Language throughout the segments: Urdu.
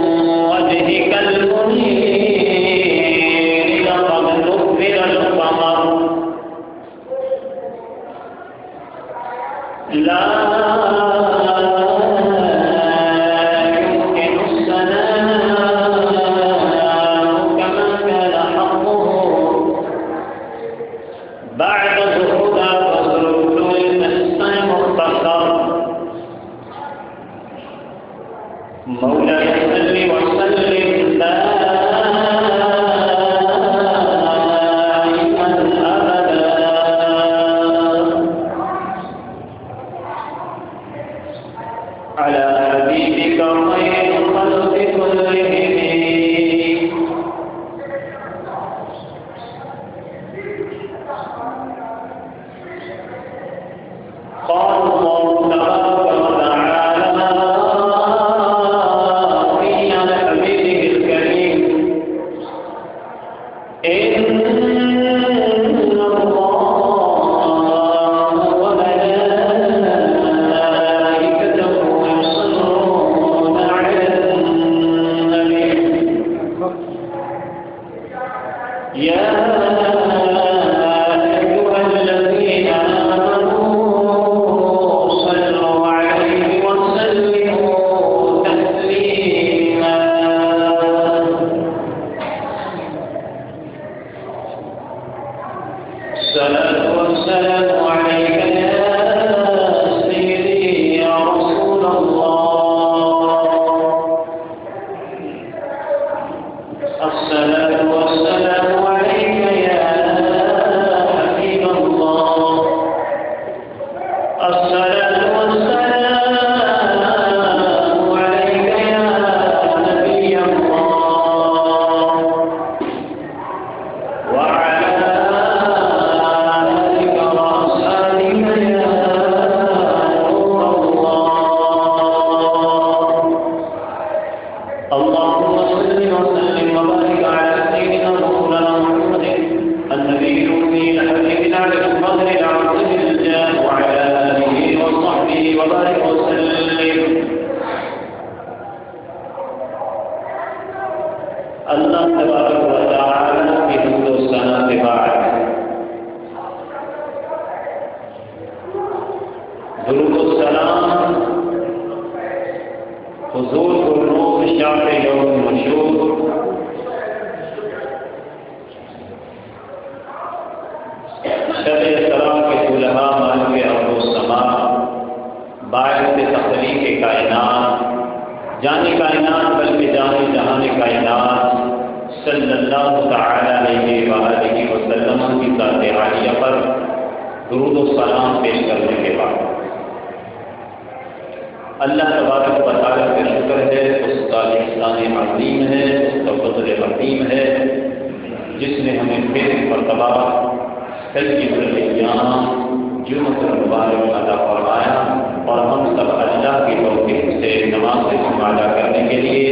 وجهك المنير لقد نبر القمر لا يمكن السلام كما كان حقه بعد ظهورها فصرت المسمى مختصر مولاي صل وسلم دائما ابدا على حبيبك خير الخلق كلهم قال الله تبارك وتعالى اللہ تبارک و تعالی کی حمد و ثنا کے بعد درود و سلام حضور الروح شاف یوم مشہور شب اسراء کے دلہا مالک ارض و سما باعث تخلیق کائنات جانی کائنات بلکہ جانی جہان کائنات صلی اللہ تعالی علیہ وآلہ وسلم کی ذات عالیہ پر درود و سلام پیش کرنے کے بعد اللہ تبارک و تعالی کا شکر ہے، اس کا احسان عظیم ہے، اس کا فضل عظیم ہے جس نے ہمیں پھر مرتبہ سید الایام جمعۃ المبارک عطا فرمایا اور ہم سب اللہ کی توفیق سے نماز جمعہ ادا کرنے کے لیے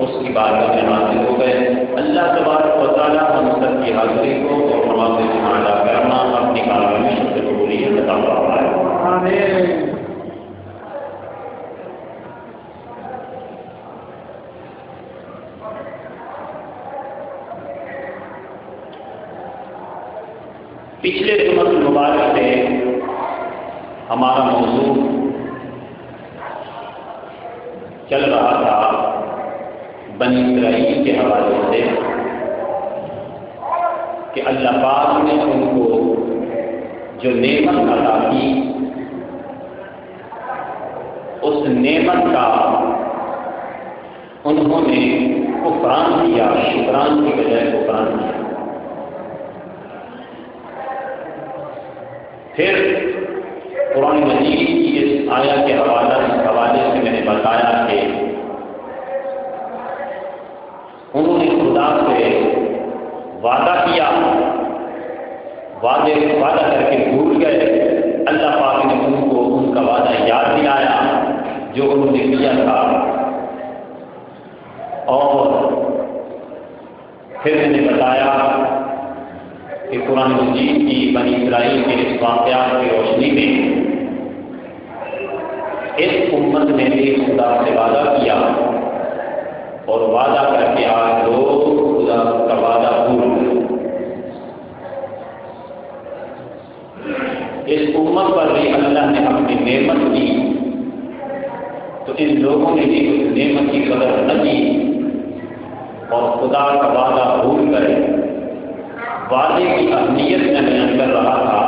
اس کی بارگاہ میں حاضر ہو گئے۔ اللہ تبارک و تعالی ہم سب کی حاضری کو اور نماز جمعہ ادا کرنا اپنی کاروائی میں شرط قبولیت عطا فرمائے۔ آمین۔ پچھلے جمعہ المبارک سے ہمارا موضوع چل رہا تھا بنی اسرائیل کے حوالے سے کہ اللہ پاک نے ان کو جو نعمت عطا کی اس نعمت کا انہوں نے کفران کیا، شکران کی بجائے کفران کیا۔ پھر قرآن مجید کی اس آیت کے حوالے سے میں نے بتایا کہ انہوں نے خدا سے وعدہ کیا، وعدہ کر کے بھول گئے۔ اللہ پاک نے ان کو ان کا وعدہ یاد دلایا جو انہوں نے کیا تھا، اور پھر میں نے بتایا کہ قرآن مجید کی بنی اسرائیل کے اس واقعات کی روشنی میں اس امت نے بھی خدا سے وعدہ کیا ملی اس نعمت کی قدر نہ کی اور خدا کا وعدہ بھول گئے۔ وعدے کی اہمیت میں بیان کر رہا تھا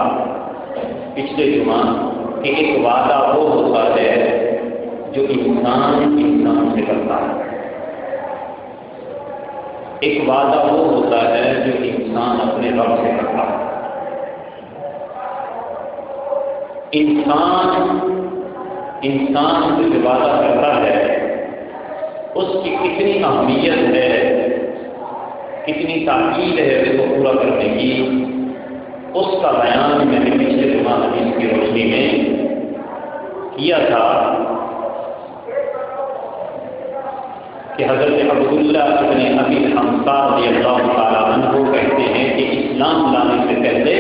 پچھلے جمعہ کہ ایک وعدہ وہ ہوتا ہے جو انسان سے کرتا ہے، ایک وعدہ وہ ہوتا ہے جو انسان اپنے رب سے کرتا ہے۔ انسان جو وعدہ کرتا ہے اس کی کتنی اہمیت ہے، کتنی تاکید ہے اس کو پورا کرنے کی، اس کا بیان میں نے پچھلے جمعہ حدیث کی روشنی میں کیا تھا کہ حضرت عبداللہ ابن ابی حمزہ رضی اللہ تعالیٰ عنہ کہتے ہیں کہ اسلام لانے سے پہلے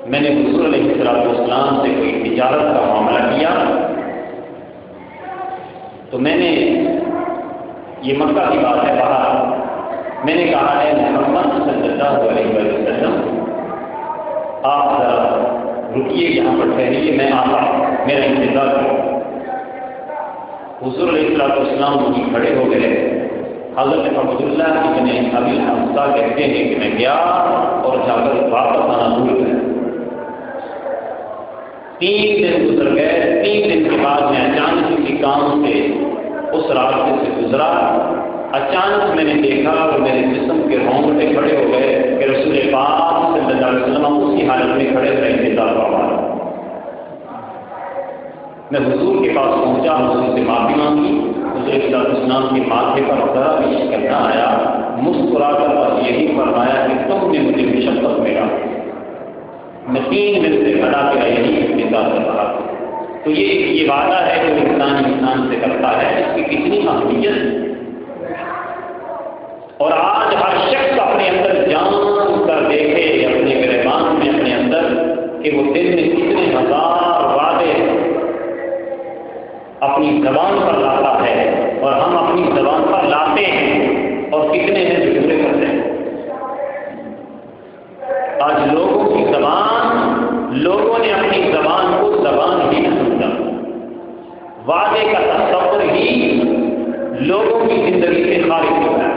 میں نے حضور علیہ السلام سے کوئی تجارت کا معاملہ کیا تو میں نے، یہ مکہ کی بات ہے، باہر میں نے کہا ہے محمد صلی اللہ علیہ وسلم آپ ذرا رکیے، یہاں پر ٹھہریے، میں آتا ہوں، میرا انتظار کرو۔ حضور علیہ السلام وہیں کھڑے ہو گئے۔ حضرت عبداللہ ابن ابی حمزہ کہتے ہیں کہ میں گیا اور جا کر واپس آنا بھول گیا۔ 3 دن گزر گئے، 3 دن کے بعد میں اچانک کسی کام سے اس راستے سے گزرا، اچانک میں نے دیکھا اور میرے جسم کے رونگٹے کھڑے ہو گئے کہ رسول پاک صلی اللہ علیہ وسلم اسی حالت میں کھڑے رہے، انتظار فرما رہے۔ میں حضور کے پاس پہنچا، حضور سے معافی مانگی، حضور صلی اللہ علیہ وسلم کے ماتھے پر ذرا بھی شکر نہ آیا، مسکرا کر بس یہی فرمایا کہ تم نے مجھے مشقت میں ڈالا، میں 3 دن سے کھڑا کر یہی انتظار کر رہا تھا۔ تو یہ وعدہ ہے جو انسان سے کرتا ہے، اس کی کتنی اہمیت، اور آج ہر شخص اپنے اندر جان کر دیکھے اپنے گریبان میں اپنے اندر کہ وہ دن میں کتنے ہزار وعدے اپنی زبان پر لاتا ہے اور ہم اپنی زبان پر لاتے ہیں، اور کتنے ہیں جو پورے کرتے ہیں۔ آج لوگوں کی زبان، لوگوں نے اپنی زبان کو زبان ہی نہ سمجھا، وعدے کا تصور ہی لوگوں کی زندگی سے خارج ہو گیا۔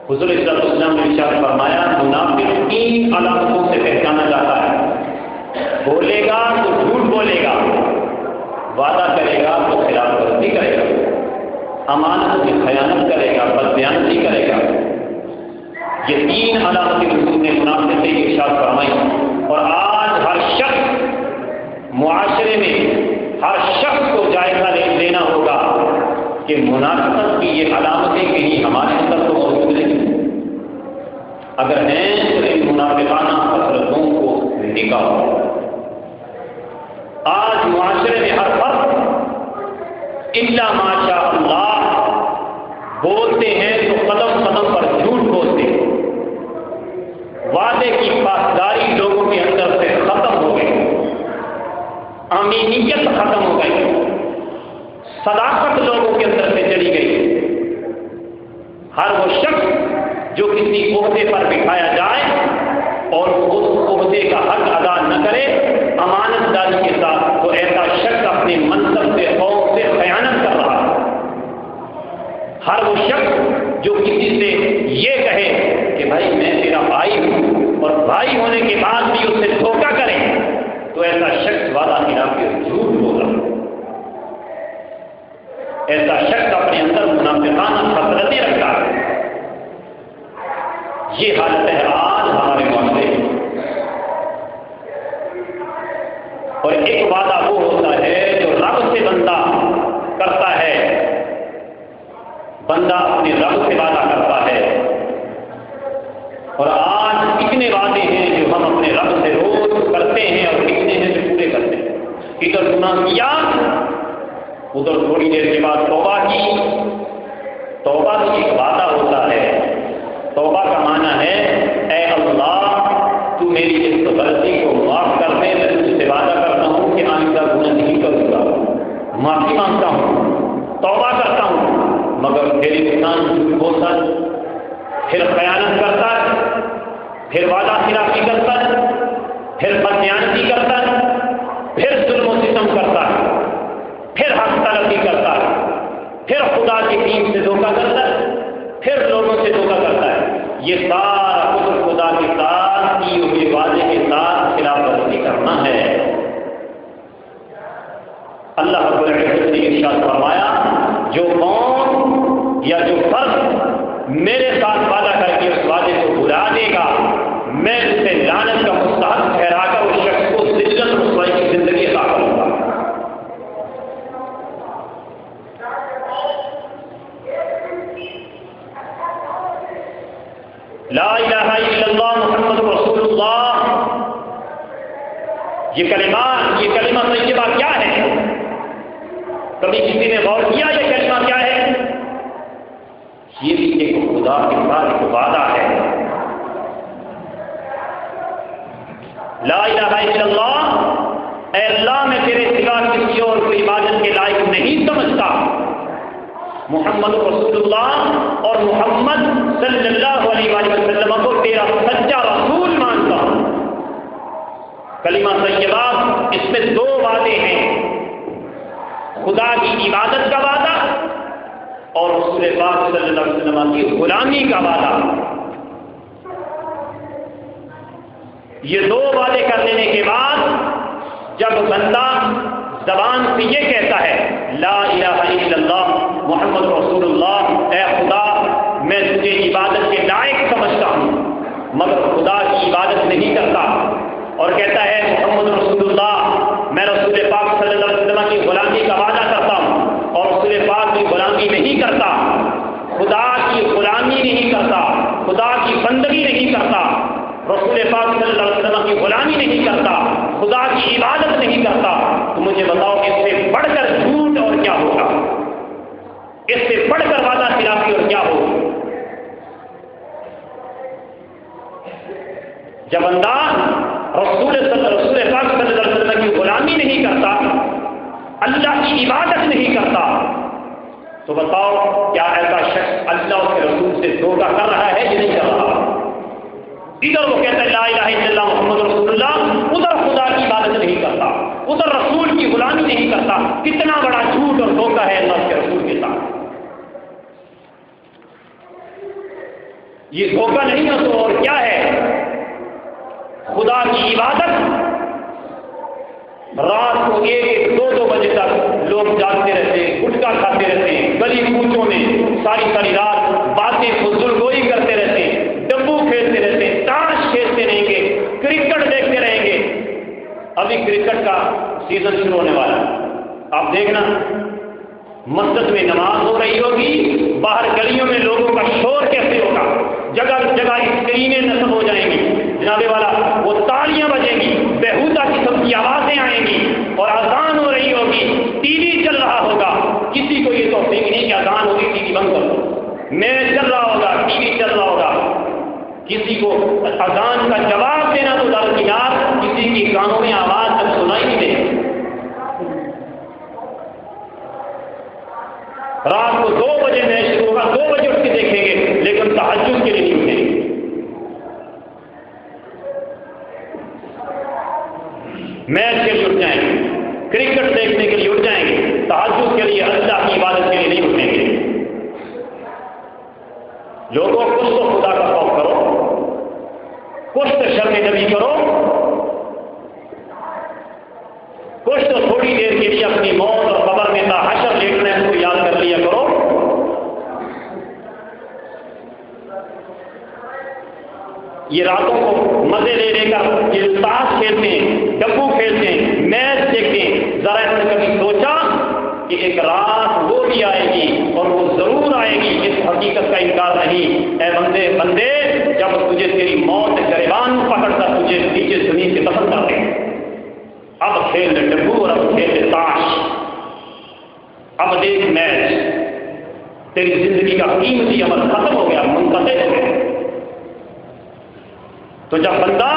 حضور صلی اللہ علیہ وسلم نے ارشاد فرمایا منافق 3 علامتوں سے پہچانا جاتا ہے، بولے گا تو جھوٹ بولے گا، وعدہ کرے گا تو خلاف ورزی کرے گا، امانت کی خیانت کرے گا، بدبیانتی کرے گا۔ یہ 3 علامتیں حضور نے منافق سے ارشاد فرمائی، اور آج ہر شخص معاشرے میں ہر شخص کو جائزہ لینا ہوگا کہ منافقت کی یہ علامتیں کہیں ہمارے اندر تو موجود نہیں، اگر ہیں تو ان منافقانہ خصلتوں کو نکالو۔ آج معاشرے میں ہر فرد الا ماشاء اللہ بولتے ہیں تو قدم قدم پر جھوٹ بولتے ہیں، وعدے کی پاسداری لوگوں کے اندر سے ختم ہو گئی، امینیت ختم ہو گئی، صداقت لوگوں کے اندر سے چلی گئی۔ ہر وہ شخص جو کسی عہدے پر بٹھایا جائے اور اس عہدے کا حق ادا نہ کرے امانت داری کے ساتھ، تو ایسا شخص اپنے منصب سے قوم سے خیانت کر رہا ہے۔ ہر وہ شخص جو کسی سے یہ کہے کہ بھائی میں تیرا بھائی ہوں، اور بھائی ہونے کے بعد بھی اس سے دھوکہ کرے، تو ایسا شخص وعدہ خلاف کے جھوٹ بول رہا ہے، ایسا شخص اپنے اندر منافقانہ خصلتیں رکھتا ہے۔ یہ حالت ہے آج ہمارے معاشرے میں۔ اور ایک وعدہ وہ ہوتا ہے جو رب سے بندہ کرتا ہے، بندہ اپنے رب سے وعدہ کرتا ہے، اور آج کتنے وعدے ہیں جو ہم اپنے رب سے روز کرتے ہیں اور کتنے ہیں جو پورے کرتے ہیں۔ ادھر گناہ کیا، ادھر تھوڑی دیر کے بعد توبہ کی۔ توبہ کی ایک وعدہ ہوتا ہے، توبہ کا معنی ہے اے اللہ تو میری اس غلطی کو معاف کر دے، میں تجھ سے وعدہ کرتا ہوں کہ آئندہ گناہ نہیں کروں گا، معافی مانگتا ہوں، توبہ کرتا ہوں، مگر پھر انسان جھوٹ بولتا ہے، پھر خیانت کرتا ہے، پھر وعدہ خلافی کرتا ہے، پھر بددیانتی کرتا ہے، پھر ظلم و ستم کرتا ہے، پھر حق طلب پرستی کرتا ہے، پھر خدا کے دین سے دھوکہ کرتا ہے، پھر لوگوں سے دھوکہ کرتا ہے۔ یہ سارا کفر خدا کے ساتھ کی ہوئے وعدے کے ساتھ خلاف ورزی کرنا ہے۔ اللہ رب العزت نے ارشاد فرمایا، جو قوم یا جو فرد میرے ساتھ وعدہ کر کے اس وعدے کو بھلا دے گا، میں اسے لعنت کا مستحق ٹھہرا کر اس شخص کو ذلت رسوائی کی زندگی عطا کروں گا۔ لا الہ الا اللہ محمد رسول اللہ، یہ کلمات، یہ کلمہ طیبہ کیا ہے؟ کبھی کسی نے غور کیا یہ کلمہ کیا ہے؟ یہ بھی ایک خدا کے ساتھ ایک وعدہ ہے۔ لا الہ الا اللہ، اے اللہ میں تیرے سوا کسی اور کو عبادت کے لائق نہیں سمجھتا، محمد رسول اللہ اور محمد صلی اللہ علیہ وسلم کو تیرا سچا رسول مانتا ہوں۔ کلمہ طیبہ، اس میں دو وعدے ہیں، خدا کی عبادت کا وعدہ اور رسول پاک صلی اللہ علیہ وسلم کی غلامی کا وعدہ۔ یہ دو وعدے کر لینے کے بعد جب بندہ زبان سے یہ کہتا ہے لا الہ الا اللہ محمد رسول اللہ، اے خدا میں تجھے عبادت کے لائق سمجھتا ہوں مگر خدا کی عبادت نہیں کرتا، اور کہتا ہے محمد رسول اللہ میں رسول پاک صلی اللہ علیہ وسلم کی غلامی کا وعدہ کرتا ہوں اور رسول پاک کی غلامی نہیں کرتا، خدا کی غلامی نہیں کرتا، خدا کی بندگی نہیں کرتا، رسول پاک صلی اللہ علیہ وسلم کی غلامی نہیں کرتا، خدا کی عبادت نہیں کرتا، تو مجھے بتاؤ اس سے بڑھ کر جھوٹ اور کیا ہوگا؟ اس سے بڑھ کر وعدہ خلافی اور کیا ہوگی؟ جب بندہ رسول پاک صلی اللہ علیہ وسلم کی غلامی نہیں کرتا، اللہ کی عبادت نہیں کرتا، تو بتاؤ کیا ایسا شخص اللہ کے رسول سے دھوکہ کر رہا ہے یا نہیں کر رہا؟ ادھر وہ کہتا ہے لا الہ الا اللہ محمد رسول اللہ، ادھر خدا کی عبادت نہیں کرتا، ادھر رسول کی غلامی نہیں کرتا۔ کتنا بڑا جھوٹ اور دھوکہ ہے اللہ کے رسول کے ساتھ! یہ دھوکہ نہیں ہے تو اور کیا ہے؟ خدا کی عبادت رات کو 1-2 بجے تک لوگ جاگتے رہتے ہیں، گٹکا کھاتے رہتے ہیں، گلی کوچوں میں ساری رات باتیں فضول گوئی کرتے رہتے ہیں، ڈبو کھیلتے رہتے ہیں، تاش کھیلتے رہیں گے، کرکٹ دیکھتے رہیں گے۔ ابھی کرکٹ کا سیزن شروع ہونے والا ہے، آپ دیکھنا مسجد میں نماز ہو رہی ہوگی، باہر گلیوں میں لوگوں کا شور کیسے ہوگا، جگہ جگہ اسکرینیں نصب ہو جائیں گی، جناب والا وہ تالیاں بجیں گی، بےہودہ قسم کی آوازیں آئیں گی اور اذان ہو رہی ہوگی، ٹی وی چل رہا ہوگا۔ کسی کو یہ توفیق نہیں کہ اذان ہوگی ٹی وی بند کر دو، میچ چل رہا ہوگا، ٹی وی چل رہا ہوگا۔ کسی کو اذان کا جواب دینا تو درکنار، کسی کی کانوں میں آواز تک سنائی نہیں دے۔ رات کو 2 بجے میچ شروع ہوگا، 2 بجے اٹھ کے دیکھیں گے، لیکن تہجد کے لیے نہیں اٹھیں گے۔ میچ کے لیے اٹھ جائیں گے، کرکٹ دیکھنے کے لیے اٹھ جائیں گے، تہجد کے لیے اللہ کی عبادت کے لیے نہیں اٹھیں گے۔ لوگوں کچھ تو خدا کا خوف کرو، کچھ تو شرم نبی کرو، کچھ تو تھوڑی دیر کے لیے اپنی موت اور قبر میں حشر لیٹنا ہے اس کو یاد کر لیا کرو۔ یہ راتوں کو مزے لینے کا یہ تاش کھیلتے ہیں، ڈبو کھیلتے ہیں، میچ دیکھتے ہیں، ذرا اس نے کبھی سوچا کہ ایک رات وہ بھی آئے گی اور وہ ضرور آئے گی، اس حقیقت کا انکار نہیں۔ اے بندے جب تجھے تیری موت گریبان پکڑتا تجھے نیچے زمین سے دفن کر دے، اب کھیل لے ڈبو اور اب کھیل لے تاش، اب دیکھ میچ، تیری زندگی کا قیمتی عمل ختم ہو گیا، منقطع ہو گیا۔ تو جب بندہ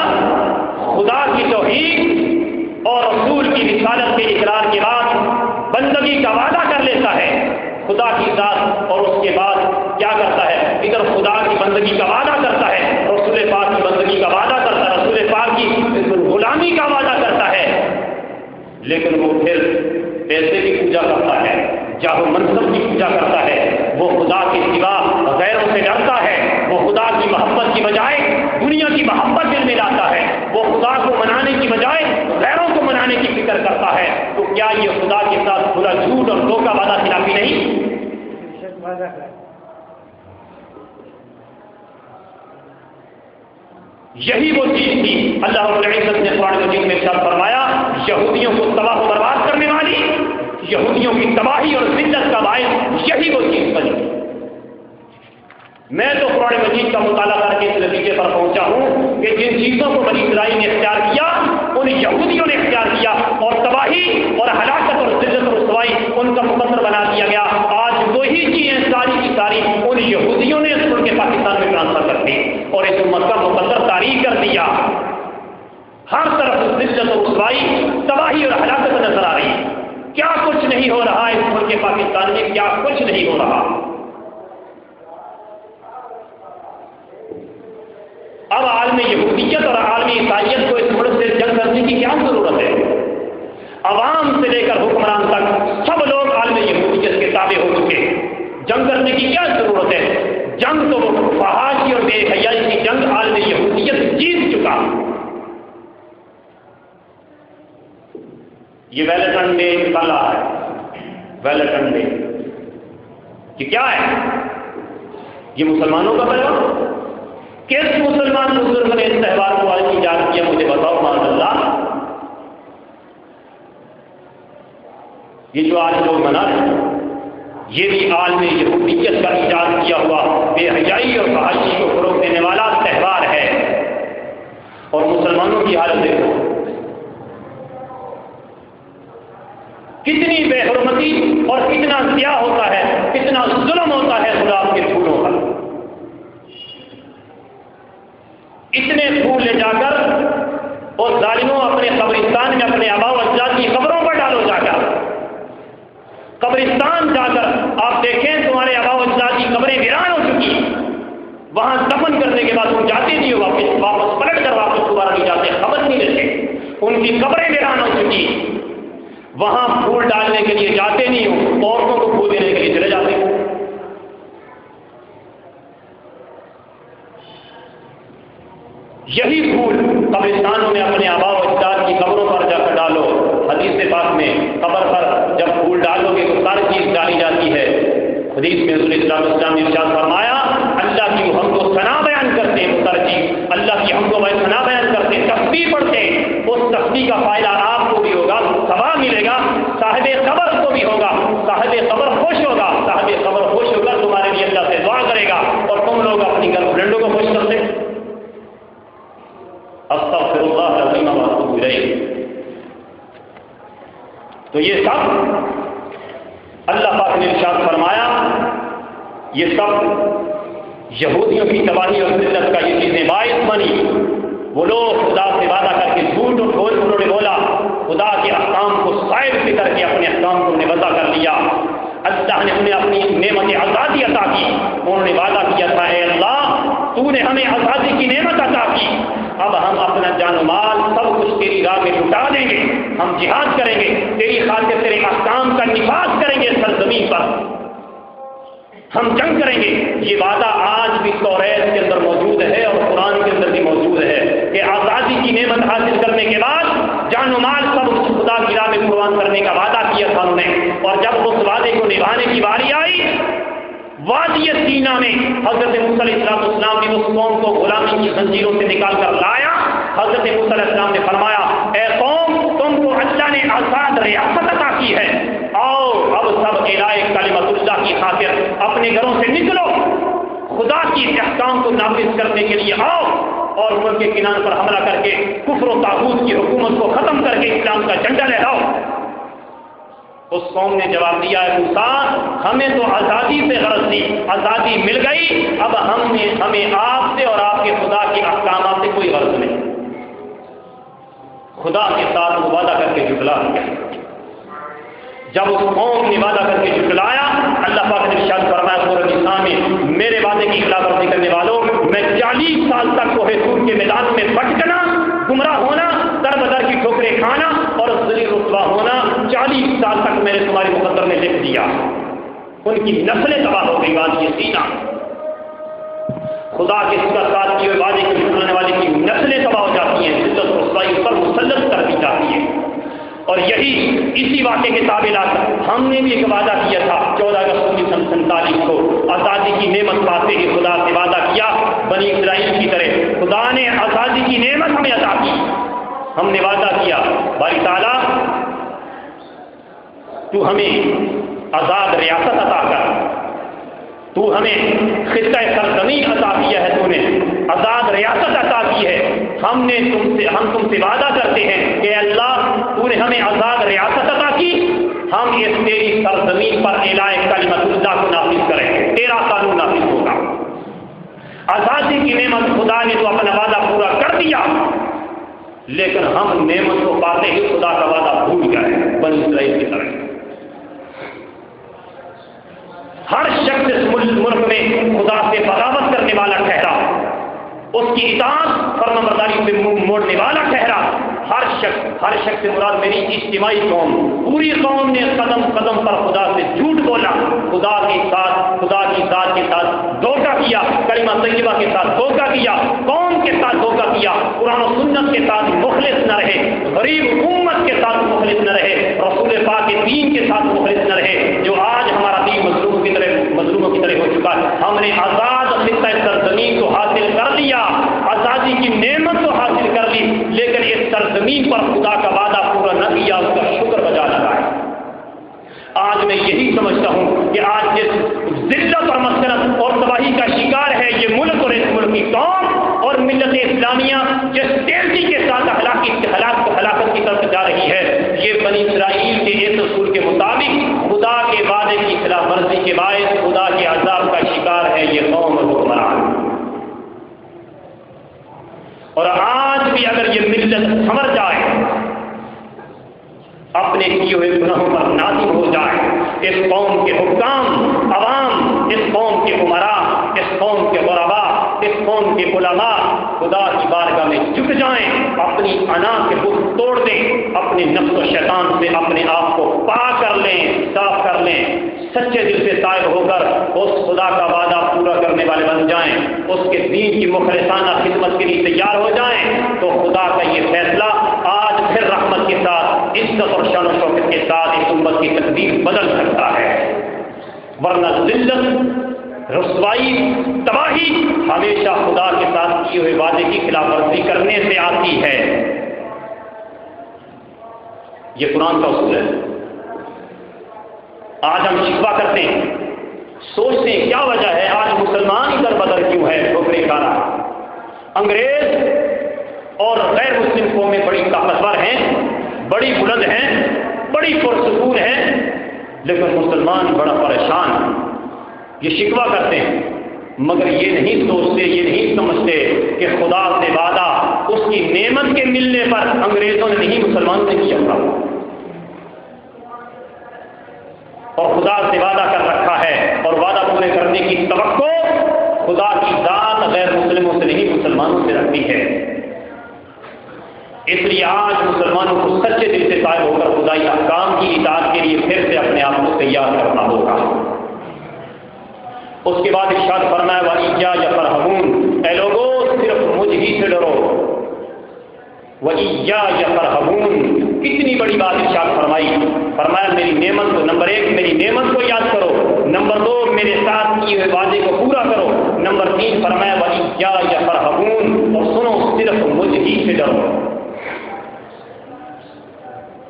خدا کی توحید اور رسول کی رسالت کے اقرار کے بعد بندگی کا وعدہ کر لیتا ہے خدا کی ذات، اور اس کے بعد کیا کرتا ہے؟ ادھر خدا کی بندگی کا وعدہ کرتا ہے، رسول پاک کی بندگی کا وعدہ کرتا ہے، رسول پاک کی غلامی کا وعدہ کرتا ہے، لیکن وہ پھر پیسے کی پوجا کرتا ہے، جاہ و منصب کی پوجا کرتا ہے، وہ خدا کے سوا غیروں سے ڈرتا ہے، وہ خدا کی محبت کی بجائے دنیا کی محبت دل میں لاتا ہے، وہ خدا کو منانے کی بجائے غیروں کو منانے کی فکر کرتا ہے، تو کیا یہ خدا کے ساتھ پورا جھوٹ اور دھوکہ وعدہ خلافی نہیں؟ یہی وہ چیز تھی اللہ رب العزت نے قرآن مجید میں ارشاد فرمایا، یہودیوں کو تباہ و برباد کرنے والی، یہودیوں کی تباہی اور ذلت کا باعث یہی وہ چیز بنی۔ میں تو قرآن مجید کا مطالعہ کر کے اس نتیجے پر پہنچا ہوں کہ جن چیزوں کو بنی اسرائیل نے اختیار کیا ان یہودیوں نے اختیار کیا، اور تباہی اور ہلاکت اور ذلت اور رسوائی ان کا مقدر بنا دیا گیا۔ آج وہی چیزیں ساری کی ساری ان یہودیوں نے چھوڑ کے پاکستان میں ٹرانسفر کر دی اور اس امت کا مقدر تاریخ کر دیا۔ ہر طرف ذلت اور رسوائی، تباہی اور ہلاکت نظر آ رہی، کیا کچھ نہیں ہو رہا اس ملک پاکستان میں، کیا کچھ نہیں ہو رہا۔ اب عالم یہودیت اور عالم عیسائیت کو اس ملک سے جنگ کرنے کی کیا ضرورت ہے؟ عوام سے لے کر حکمران تک سب لوگ عالم یہودیت کے تابع ہو چکے، جنگ کرنے کی کیا ضرورت ہے؟ جنگ تو وہ فحاشی اور بے حیائی کی جنگ عالم یہودیت جیت چکا۔ یہ ویلنٹائن ڈے نکالا ہے، ویلنٹائن ڈے یہ کیا ہے؟ یہ مسلمانوں کا پیغام؟ کس مسلمان بزرگ نے اس تہوار کو آج ایجاد کیا؟ مجھے بتاؤ معاذ اللہ۔ یہ جو آج لوگ منا رہے ہیں یہ بھی عالم یہودیت کا ایجاد کیا ہوا بے حیائی اور فحاشی کو فروغ دینے والا تہوار ہے۔ اور مسلمانوں کی حالت دیکھو، کتنی بے حرمتی اور کتنا ضیاع ہوتا ہے، کتنا ظلم ہوتا ہے گلاب کے پھولوں پر۔ اتنے پھول لے جا کر اور ظالموں اپنے قبرستان میں اپنے آباء و اجداد کی قبروں پر ڈالو، جا کر قبرستان جا کر آپ دیکھیں تمہارے آباء و اجداد کی قبریں ویران ہو چکی، وہاں دفن کرنے کے بعد تم جاتے نہیں ہو، واپس پلٹ کر واپس دوبارہ نہیں جاتے، خبر نہیں لیتے، ان کی قبریں ویران ہو چکی، وہاں پھول ڈالنے کے لیے جاتے نہیں ہو، عورتوں کو پھول دینے کے لیے چلے جاتے ہو۔ یہی پھول قبرستانوں میں اپنے آباء و اجداد کی قبروں پر جا کر ڈالو۔ حدیث پاک میں قبر پر جب پھول ڈالو گے تو ساری چیز ڈالی جاتی ہے۔ حدیث میں رسول اسلام نے ارشاد فرمایا، اللہ کی ہم کو ثنا بیان کرتے ہیں، مترجم اللہ کی ہم کو ثنا بیان کرتے ہیں، تسبیح پڑھتے ہیں، اس تسبیح کا فائدہ آپ کو بھی ہوگا، ثواب ملے گا، صاحب قبر کو بھی ہوگا، صاحب قبر خوش ہوگا، صاحب قبر خوش ہوگا تمہارے لیے اللہ سے دعا کرے گا، اور تم لوگ اپنی گرل فرینڈوں کو خوش کرتے ہیں۔ استغفر اللہ العظیم و اتوب الیہ۔ تو یہ سب اللہ پاک نے ارشاد فرمایا، یہ سب یہودیوں کی تباہی اور ذلت کا یہ چیزیں باعث بنی۔ وہ لوگ خدا سے وعدہ کر کے جھوٹ اور کھول انہوں نے بولا، خدا کے احکام کو صائب سے کر کے اپنے احکام کو انہوں نے وضع کر لیا۔ اللہ نے انہیں اپنی نعمت آزادی عطا کی، انہوں نے وعدہ کیا تھا، اے اللہ تو نے ہمیں آزادی کی نعمت عطا کی، اب ہم اپنا جان و مال سب کچھ تیری راہ میں لٹا دیں گے، ہم جہاد کریں گے، تیری خاطر تیرے احکام کا نفاذ کریں گے، سرزمین پر ہم جنگ کریں گے۔ یہ وعدہ آج بھی توریت کے اندر موجود ہے اور قرآن کے اندر بھی موجود ہے کہ آزادی کی نعمت حاصل کرنے کے بعد جان و مال سب خدا کی راہ میں قربان کرنے کا وعدہ کیا تھا انہوں نے، اور جب اس وعدے کو نبھانے کی باری آئی، وادی سینا میں حضرت موسیٰ علیہ السلام نے اس قوم کو غلامی کی زنجیروں سے نکال کر لایا۔ حضرت موسیٰ علیہ السلام نے فرمایا، اے قوم تم کو اللہ نے آزاد ریاست عطا کی ہے، آؤ اب سب الہ کلمۃ اللہ کی خاطر اپنے گھروں سے نکلو، خدا کی احکام کو نافذ کرنے کے لیے آؤ، اور ملک کے کنان پر حملہ کر کے کفر و طاغوت کی حکومت کو ختم کر کے اسلام کا جھنڈا لہراؤ۔ اس قوم نے جواب دیا، موسیٰ ہمیں تو آزادی سے غرض تھی، آزادی مل گئی، اب ہمیں آپ سے اور آپ کے خدا کے احکامات سے کوئی غرض نہیں۔ خدا کے ساتھ وعدہ کر کے جھٹلا دیا۔ جب اس قوم نے وعدہ کر کے جھٹلایا، اللہ پاک نے ارشاد فرمایا سورۃ النساء میں، میرے وعدے کی خلاف ورزی کرنے والوں، میں 40 سال تک کوہ طور کے میدان میں بھٹکنا، گمراہ ہونا، در بدر کی ٹھوکریں کھانا اور ذلیل رسوا ہونا، 40 سال تک میں میں نے تمہارے مقدر میں لکھ دیا. ان کی نسلیں تباہ ہو گئی. وادی سینا خدا کے اس کا ساتھ کیے ہوئے وعدے کے جھٹلانے والے کی نسلیں تباہ ہو جاتی ہیں، ذلت و رسوائی پر مسلط کر دی جاتی ہے. اور یہی اسی واقعے کے تابع لا کر ہم نے بھی ایک وعدہ کیا تھا 14 اگست 1947 کو آزادی کی نعمت پاتے ہی خدا سے وعدہ کیا بنی اسرائیل کی طرح خدا نے آزادی کی نعمت ہمیں عطا کی. ہم نے وعدہ کیا باری تعالیٰ تو ہمیں آزاد ریاست عطا کر، تو ہمیں خطہ سرزمین عطا کیا ہے، تو نے آزاد ریاست عطا کی ہے. ہم تم سے وعدہ کرتے ہیں کہ اللہ تو نے ہمیں آزاد ریاست عطا کی، ہم اس تیری سرزمین پر اعلان کلمت اللہ کو نافذ کریں گے، تیرا قانون نافذ ہوگا. آزادی کی نعمت خدا نے تو اپنا وعدہ پورا کر دیا، لیکن ہم نعمت کو پاتے ہی خدا کا وعدہ بھول گئے بنی اسرائیل کی طرح. ہر شخص اس ملک میں خدا سے بغاوت کرنے والا ٹھہرا، اس کی اطاعت فرمانبرداری سے منہ موڑنے والا ٹھہرا. ہر شخص سے مراد میری اجتماعی قوم، پوری قوم نے قدم قدم پر خدا سے جھوٹ بولا، خدا کی ذات کے ساتھ دھوکہ کیا، کلمہ طیبہ کے ساتھ دھوکہ کیا، قوم کے ساتھ دھوکہ کیا، قرآن و سنت کے ساتھ مخلص نہ رہے، غریب حکومت کے ساتھ مخلص نہ رہے، رسول پاک کے دین کے ساتھ مخلص نہ رہے. جو آج ہمارا دین مظلوموں کی طرح ہو چکا ہے. ہم نے آزاد خطہ سرزمین کو حاصل کر لیا، آزادی کی نعمت کو حاصل کر لی، لیکن اس سرزمین پر خدا کا وعدہ پورا نہ کیا، اس کا شکر بجا لگایا. آج میں یہی سمجھتا ہوں کہ آج جس ذلت اور مسکنت اور تباہی کا شکار ہے یہ ملک اور اس ملک کی قوم اور ملت اسلامیہ جس تیزی کے ساتھ ہلاکت کی طرف جا رہی ہے، یہ بنی اسرائیل کے اس اصول کے مطابق خدا کے وعدے کی خلاف ورزی کے باعث خدا کے عذاب کا شکار ہے یہ قوم اور حکمران. اور آج بھی اگر یہ ملت سمر جائے، اپنے کیے ہوئے گناہوں پر نادم ہو جائے، اس قوم کے حکام، عوام، اس قوم کے عمراء، اس قوم کے غرباء، اس قوم کے علماء خدا کی بارگاہ میں جھک جائیں، اپنی انا کے بت توڑ دیں، اپنے نفس و شیطان سے اپنے آپ کو پاک کر لیں، صاف کر لیں، سچے دل سے طائب ہو کر اس خدا کا وعدہ پورا کرنے والے بن جائیں، اس کے دین کی مخلصانہ خدمت کے لیے تیار ہو جائیں، تو خدا کا یہ فیصلہ آج پھر رحمت کے ساتھ، عزت اور شان و شوکت کے ساتھ اس امت کی تقدیر بدل سکتا ہے. ورنہ ذلت، رسوائی، تباہی ہمیشہ خدا کے ساتھ کیے ہوئے وعدے کی خلاف ورزی کرنے سے آتی ہے. یہ قرآن کا اصول ہے. آج ہم شکوہ کرتے ہیں، سوچتے ہیں کیا وجہ ہے آج مسلمان ہی در بدر کیوں ہے ٹھوکریں کھا رہا. انگریز اور غیر مسلم قومیں بڑی طاقتور ہیں، بڑی بلند ہیں، بڑی پرسکون ہیں، لیکن مسلمان بڑا پریشان. یہ شکوہ کرتے ہیں مگر یہ نہیں سوچتے، یہ نہیں سمجھتے کہ خدا سے وعدہ اس کی نعمت کے ملنے پر انگریزوں نے نہیں، مسلمانوں نے کیا تھا. اور خدا سے وعدہ کر رکھا ہے، اور وعدہ پورے کرنے کی توقع خدا کی ذات غیر مسلموں سے نہیں، مسلمانوں سے رکھتی ہے. اس لیے آج مسلمانوں کو سچے دل سے طائب ہو کر خدائی احکام کی اطاعت کے لیے پھر سے اپنے آپ کو تیار کرنا ہوگا. اس کے بعد ارشاد فرمایا وَإِيَّايَ فَارْهَبُونَ، اے لوگوں صرف مجھ ہی سے ڈرو. وَإِيَّايَ فَارْهَبُونَ، کتنی بڑی بات ارشاد فرمائی. فرمایا میری نعمت کو، نمبر 1 میری نعمت کو یاد کرو، نمبر 2 میرے ساتھ کیے ہوئے وعدے کو پورا کرو، نمبر 3 فرمایا وَإِيَّايَ فَارْهَبُونَ، اور سنو صرف مجھ ہی سے ڈرو.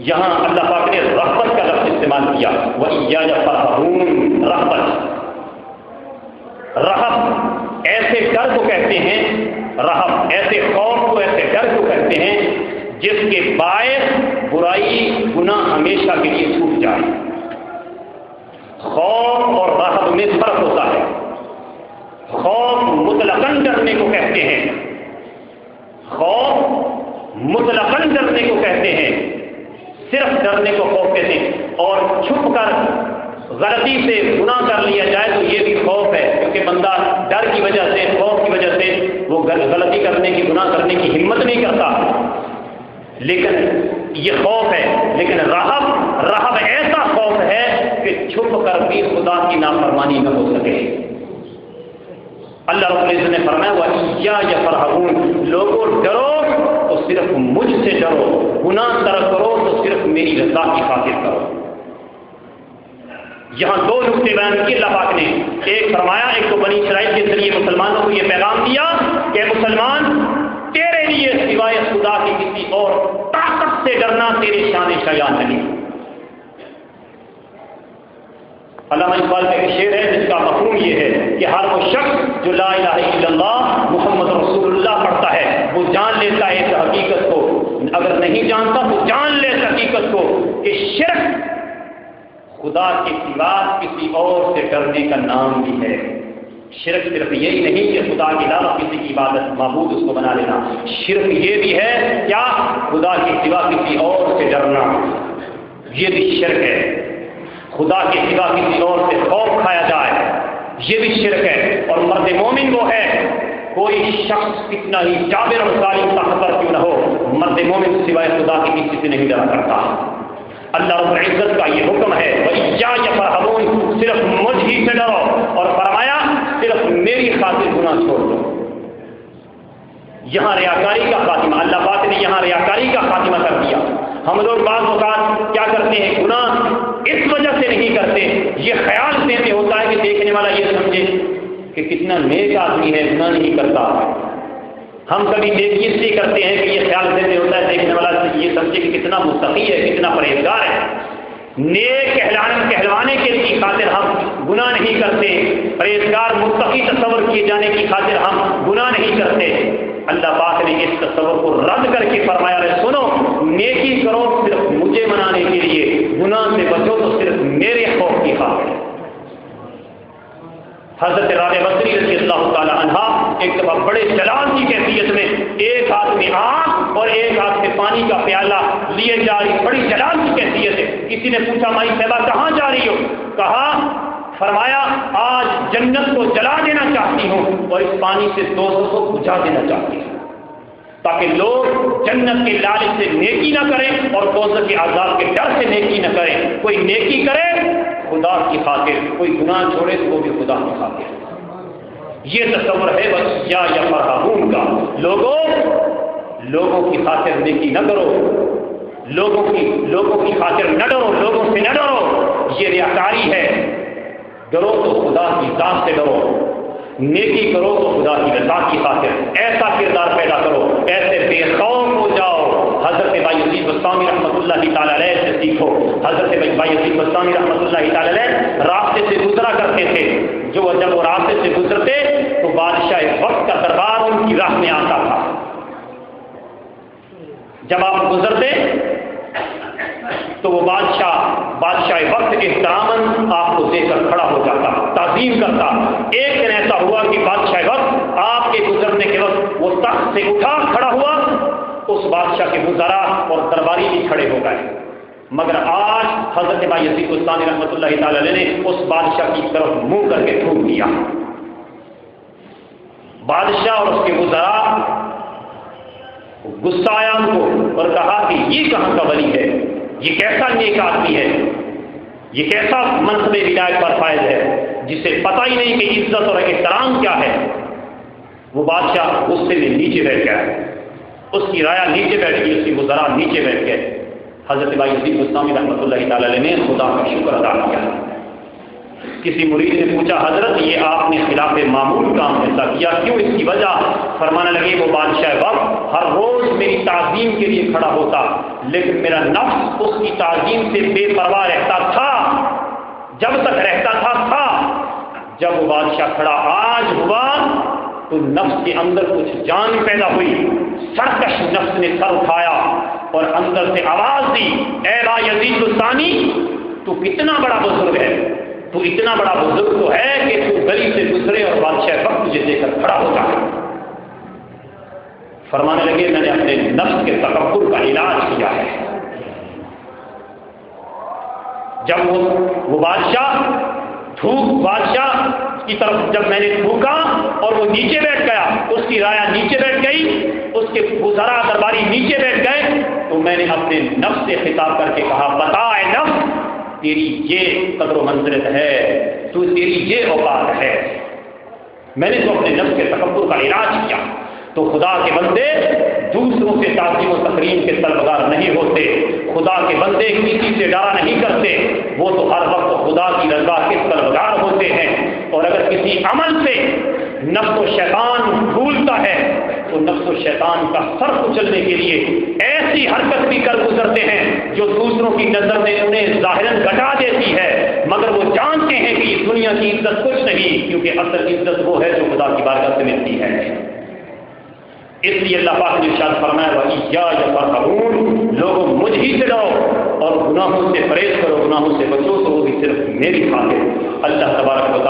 یہاں اللہ پاک نے رغبت کا لفظ استعمال کیا، وَإِيَّايَ فَارْهَبُونَ، رغبت. رہب ایسے ڈر کو کہتے ہیں، رہب ایسے خوف کو، ایسے ڈر کو کہتے ہیں جس کے باعث برائی گناہ ہمیشہ کے لیے چھوٹ جائے. خوف اور رہب میں فرق ہوتا ہے. خوف مطلقاً ڈرنے کو کہتے ہیں، خوف مطلقاً ڈرنے کو کہتے ہیں، صرف ڈرنے کو خوف کہتے ہیں. اور چھپ کر غلطی سے گناہ کر لیا جائے تو یہ بھی خوف ہے، کیونکہ بندہ ڈر کی وجہ سے، خوف کی وجہ سے وہ غلطی کرنے کی، گناہ کرنے کی ہمت نہیں کرتا. لیکن یہ خوف ہے. لیکن رہب ایسا خوف چھپ کر بھی خدا کی نافرمانی نہ ہو سکے۔ اللہ رب العزت نے فرمایا وَإِيَّايَ فَارْهَبُونَ، لوگوں ڈرو تو صرف مجھ سے ڈرو، گناہ ترک کرو تو صرف میری رضا کی خاطر کرو۔ یہاں دو نقطے بیان کیے اللہ پاک نے، ایک فرمایا، ایک تو بنی اسرائیل کے ذریعے مسلمانوں کو یہ پیغام دیا کہ مسلمان تیرے لیے سوائے خدا کی کسی اور طاقت سے ڈرنا تیرے شان شایان نہیں۔ علامہ اقبال کا ایک شعر ہے جس کا مفہوم یہ ہے کہ ہر وہ شخص جو لا الہ الا اللہ محمد رسول اللہ پڑھتا ہے وہ جان لیتا ہے اس حقیقت کو، اگر نہیں جانتا تو جان لے اس حقیقت کو کہ شرک خدا کے سوا کسی اور سے ڈرنے کا نام بھی ہے۔ شرک صرف یہی نہیں کہ خدا کے علاوہ کسی کی عبادت معبود اس کو بنا لینا، شرک یہ بھی ہے کیا خدا کے سوا کسی اور سے ڈرنا، یہ بھی شرک ہے۔ خدا کے سوا کسی اور سے خوف کھایا جائے یہ بھی شرک ہے۔ اور مرد مومن وہ ہے، کوئی شخص کتنا ہی جابر اور ظالم طاقتور کیوں نہ ہو، مرد مومن سوائے خدا کے کسی سے نہیں ڈرا کرتا۔ اللہ رب العزت کا یہ حکم ہے وَإِيَّايَ فَارْهَبُونَ، صرف مجھ ہی سے ڈرو، اور فرمایا صرف میری خاطر گناہ چھوڑ دو۔ یہاں ریاکاری کا خاتمہ، اللہ پاک نے یہاں ریاکاری کا خاتمہ کر دیا۔ ہم لوگ بعض اوقات کیا کرتے ہیں، گناہ اس وجہ سے نہیں کرتے، یہ خیال سے ہوتا ہے کہ دیکھنے والا یہ سمجھے کہ کتنا نیک آدمی ہے گناہ نہیں کرتا۔ ہم کبھی نیکی اس لیے کرتے ہیں کہ یہ خیال سے ہوتا ہے دیکھنے والا یہ سمجھے کہ کتنا متقی ہے، کتنا پرہیزگار ہے۔ نیک کہلوانے کے لیے خاطر ہم گناہ نہیں کرتے، پرہیزگار متقی تصور کیے جانے کی خاطر ہم گناہ نہیں کرتے۔ اللہ پاک نے اس تصور کو رد کر کے فرمایا ہے سنو، نیکی کرو صرف مجھے منانے کے لیے، گناہ سے بچو تو صرف میرے خوف کی خاطر۔ حضرت رابعہ بصری رضی اللہ تعالی عنہ ایک دفعہ بڑے جلال کی کیفیت میں ایک ہاتھ میں آگ اور ایک ہاتھ میں پانی کا پیالہ لیے جا رہی، بڑی جلال کی کیفیت ہے۔ کسی نے پوچھا مائی صاحبہ کہاں جا رہی ہو؟ کہا فرمایا آج جنت کو جلا دینا چاہتی ہوں اور اس پانی سے دوزخ کو بجھا دینا چاہتی ہوں، تاکہ لوگ جنت کے لالچ سے نیکی نہ کریں اور دوزخ کے عذاب کے ڈر سے نیکی نہ کریں۔ کوئی نیکی کرے خدا کی خاطر، کوئی گناہ چھوڑے تو وہ بھی خدا کی خاطر۔ یہ تصور ہے بس یا فرحون کا، لوگوں کی خاطر نیکی نہ کرو، لوگوں کی خاطر نہ ڈرو، لوگوں سے نہ ڈرو، یہ ریاکاری ہے۔ ڈرو تو خدا کی ذات سے ڈرو، نیکی کرو تو خدا کی رضا کی خاطر ایسا کردار پیدا کرو، ایسے بے خوف ہو جاؤ۔ حضرت بایزید بستامی رحمۃ اللہ تعالی علیہ سے سیکھو۔ حضرت بایزید بستامی رحمۃ اللہ تعالی علیہ راستے سے گزرا کرتے تھے، جب وہ راستے سے گزرتے تو بادشاہ وقت کا دربار ان کی راہ میں آتا تھا۔ جب آپ گزرتے تو وہ بادشاہ وقت کے احتراماً آپ کو دیکھ کر کھڑا ہو جاتا، تعظیم کرتا۔ ایک دن ایسا ہوا کہ بادشاہ وقت آپ کے گزرنے کے وقت وہ تخت سے اٹھا کھڑا ہوا، اس بادشاہ کے وزراء اور درباری بھی کھڑے ہو گئے، مگر آج حضرت بایزید بستامی رحمۃ اللہ تعالی علیہ نے اس بادشاہ کی طرف منہ کر کے تھوک دیا۔ بادشاہ اور اس کے وزراء غصہ آیا ان کو اور کہا کہ یہ کہاں کا ولی ہے، یہ کیسا نیک آدمی ہے، یہ کیسا منصب ولایت پر فائز ہے جسے پتہ ہی نہیں کہ عزت اور احترام کیا ہے۔ وہ بادشاہ غصے میں نیچے بیٹھ گیا، اس کی رایا نیچے بیٹھ گئی، اس کی وزراء نیچے بیٹھ گئے۔ حضرت بایزید بستامی رحمۃ اللہ تعالی علیہ نے خدا کا شکر ادا کیا۔ کسی مرید نے پوچھا حضرت یہ آپ نے خلاف معمول کام ایسا کیا کیوں؟ اس کی وجہ فرمانے لگے وہ بادشاہ وقت ہر روز میری تعظیم کے لیے کھڑا ہوتا، لیکن میرا نفس اس کی تعظیم سے بے پرواہ رہتا تھا، جب تک رہتا تھا۔ جب وہ بادشاہ کھڑا آج ہوا تو نفس کے اندر کچھ جان پیدا ہوئی، سرکش نفس نے سر اٹھایا اور اندر سے آواز دی، اے بایزید بستانی تو کتنا بڑا بزرگ ہے، تو اتنا بڑا بزرگ تو ہے کہ تو گلی سے گزرے اور بادشاہ وقت تجھے دیکھ کر کھڑا ہوتا ہے۔ فرمانے لگے میں نے اپنے نفس کے تکبر کا علاج کیا ہے۔ جب وہ بادشاہ کی طرف جب میں نے تھوکا اور وہ نیچے بیٹھ گیا، اس کی رایا نیچے بیٹھ گئی، اس کے وزراء درباری نیچے بیٹھ گئے، تو میں نے اپنے نفس سے خطاب کر کے کہا بتا اے نفس تیری یہ قدر و منزلت ہے، تو تیری یہ اوقات ہے۔ میں نے تو اپنے نفس کے تکبر کا علاج کیا۔ تو خدا کے بندے دوسروں سے تعظیم و تکریم کے طلبگار نہیں ہوتے، خدا کے بندے کسی سے ڈرا نہیں کرتے، وہ تو ہر وقت خدا کی رضا کے طلبگار ہوتے ہیں۔ اور اگر کسی عمل سے نفس و شیطان بھولتا ہے تو نفس و شیطان کا سر کچلنے کے لیے ایسی حرکت بھی کر گزرتے ہیں جو دوسروں کی نظر میں انہیں ظاہراً گھٹا دیتی ہے، مگر وہ جانتے ہیں کہ اس دنیا کی عزت کچھ نہیں، کیونکہ اصل عزت وہ ہے جو خدا کی بارگاہ سے ملتی ہے۔ اس لیے اللہ پاک نے ارشاد فرمایا وَإِيَّايَ فَارْهَبُونِ، لوگوں مجھ ہی سے ڈرو اور گناہوں سے پرہیز کرو، گناہوں سے بچو، تو وہ بھی صرف میری خاطر۔ اللہ تبارک و